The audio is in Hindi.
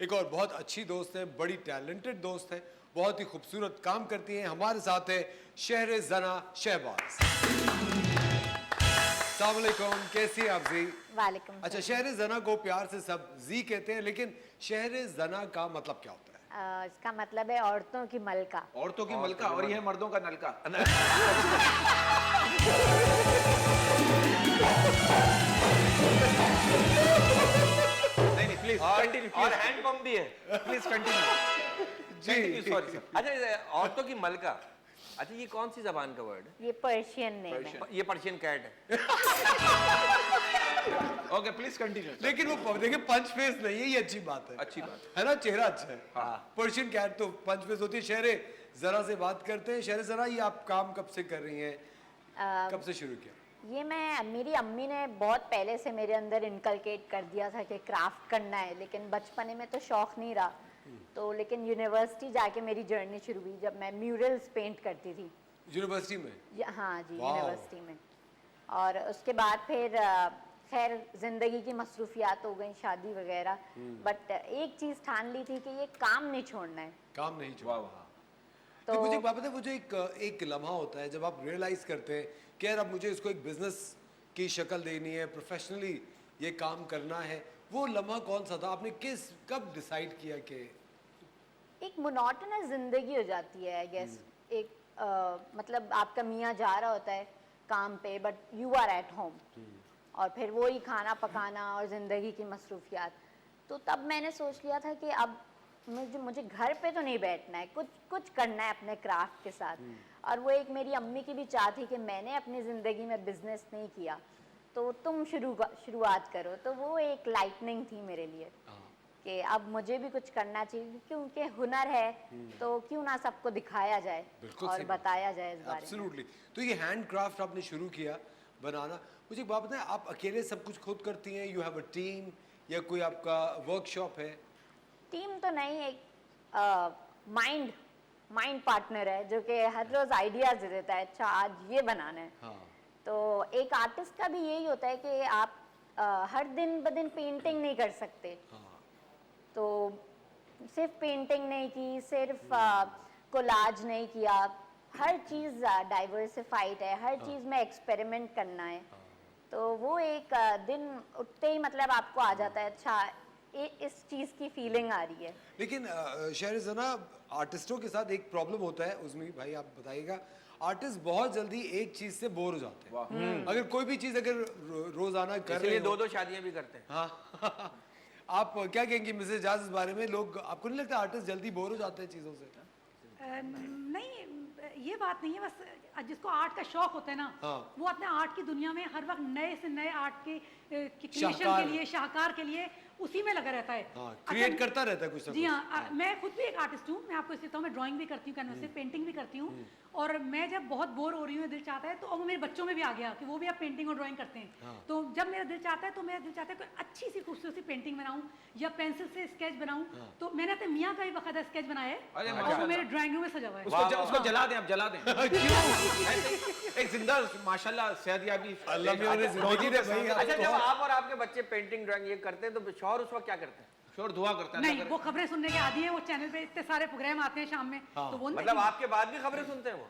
एक और बहुत अच्छी दोस्त है, बड़ी टैलेंटेड दोस्त है, बहुत ही खूबसूरत काम करती हैं। हमारे साथ है शहर-ए-ज़ना शहबाज। अस्सलाम वालेकुम, कैसी हैं आप जी? वालेकुम अच्छा, शहर-ए-ज़ना को प्यार से सब जी कहते हैं, लेकिन शहर-ए-ज़ना का मतलब क्या होता है? इसका मतलब है औरतों की मलका। औरतों की मलका और ये है मर्दों का नलका। नहीं प्लीज कंटिन्यू और हैंड पंप भी है। प्लीज कंटिन्यू जी, सॉरी सर। अच्छा, औरतों की मलका। अच्छा, ये कौन सी जबान का वर्ड है? ये पर्शियन नेम है। ये पर्शियन कैट है। Okay please continue. लेकिन वो देखिए पंच फेस नहीं है, ये अच्छी बात है। अच्छी बात है ना, चेहरा अच्छा है। हाँ। पर्शियन कैट तो पंच फेस होती है। शहर-ए-ज़रा से बात करते हैं। शहर-ए-ज़रा, ये आप काम कब से कर रही हैं? कब से शुरू किया? ये मेरी अम्मी ने बहुत पहले से मेरे अंदर इनकलकेट कर दिया था कि क्राफ्ट करना है, लेकिन बचपने में तो शौक नहीं रहा। तो लेकिन यूनिवर्सिटी जाके मेरी जर्नी शुरू हुई जब मैं म्यूरल्स पेंट करती थी। यूनिवर्सिटी में? हाँ जी, वाह। यूनिवर्सिटी में। और उसके बाद फिर खैर जिंदगी की मसरूफियात हो गई, शादी वगैरह। बट एक चीज ठान ली थी कि ये काम नहीं छोड़ना है। काम नहीं छोड़ा। वाह वाह। तो मुझे एक बात बताइए, वो जो एक लम्हा होता है जब आप रियलाइज करते हैं कि यार अब मुझे इसको एक बिजनेस की शक्ल देनी है, प्रोफेशनली ये काम करना है, वो लम्हा कौन सा था? आपने कब डिसाइड किया कि एक मोनोटोनस जिंदगी हो जाती है आई गेस। एक मतलब आपका मियाँ जा रहा होता है काम पे, but you are at home, और फिर वही खाना पकाना और ज़िंदगी की मसरूफियात। तो तब मैंने सोच लिया था कि अब मुझे घर पे तो नहीं बैठना है, कुछ करना है अपने क्राफ्ट के साथ। और वो एक मेरी अम्मी की भी चाह थी कि मैंने अपनी ज़िंदगी में बिजनेस नहीं किया, तो तुम शुरुआत करो। तो वो एक लाइटनिंग थी मेरे लिए कि अब मुझे भी कुछ करना चाहिए, क्योंकि हुनर है तो क्यों ना सबको दिखाया जाए और बताया जाए इस बारे में। एब्सोल्युटली। तो ये हैंड क्राफ्ट आपने शुरू किया बनाना। मुझे एक बात बताएं, आप अकेले सब कुछ खुद करती हैं, यू हैव अ टीम, या कोई आपका वर्कशॉप है? टीम तो नहीं, एक माइंड पार्टनर है जो कि हर रोज आइडियाज दे देता है। अच्छा आज ये बनाना है। हाँ। तो एक आर्टिस्ट का भी यही होता है कि आप हर दिन ब दिन पेंटिंग नहीं कर सकते। हाँ। तो सिर्फ पेंटिंग नहीं की, सिर्फ कोलाज नहीं किया, हर चीज़ डाइवर्सिफाइड है, हर चीज़ में एक्सपेरिमेंट करना है। तो वो एक दिन उठते ही मतलब आपको आ जाता है, अच्छा इस चीज़ की फीलिंग आ रही है। लेकिन शहर-ए-ज़ना, आर्टिस्टों के साथ एक प्रॉब्लम होता है, उसमें भाई आप बताइएगा, आर्टिस्ट बहुत जल्दी एक चीज से बोर हो जाते हैं। अगर कोई भी चीज अगर रोजाना कर रहे इसलिए हो, दो शादियां भी करते हैं। हाँ आप क्या कहेंगी मिसेज जाज इस बारे में? लोग, आपको नहीं लगता आर्टिस्ट जल्दी बोर हो जाते हैं चीजों से? नहीं, ये बात नहीं है। बस जिसको आर्ट का शौक होता है ना, हाँ। वो अपने आर्ट की दुनिया में हर वक्त नए से नए आर्ट के क्रिएशन शाहकार। के लिए, शाहकार के लिए उसी में लगा रहता है। हाँ, क्रिएट करता रहता है कुछ ना जी कुछ। हाँ, मैं खुद भी एक आर्टिस्ट हूँ। मैं आपको इसलिए बताऊँ, मैं ड्राइंग भी करती हूँ, कैनवस से पेंटिंग भी करती हूँ। और मैं जब बहुत बोर हो रही हूँ, दिल चाहता है, तो अब मेरे बच्चों में भी आ गया कि वो भी अब पेंटिंग और ड्राइंग करते हैं। हाँ। तो जब मेरा दिल चाहता है, तो मेरा दिल चाहता है कोई अच्छी सी खूबसूरत सी पेंटिंग बनाऊँ या पेंसिल से स्केच बनाऊँ। तो मैंने अपने मियाँ का भी बकायदा स्केच बनाया अरे है और वो माशाल्लाह। मेरे ड्राइंग रूम में सजा हुआ है। उसको जला दें, आप जला दें। एक जिंदा माशाल्लाह सेहतयाबी अल्लाह ने उन्हें जिंदगी दे भाई। अच्छा, जब आप और आपके बच्चे पेंटिंग ड्राइंग ये करते हैं तो शौहर उस वक्त क्या करते हैं? शोर दुआ करता है। नहीं, वो खबरें सुनने के आदी है। वो चैनल पे इतने सारे प्रोग्राम आते हैं शाम में, तो वो नहीं मतलब आपके बाद भी खबरें सुनते हैं वो?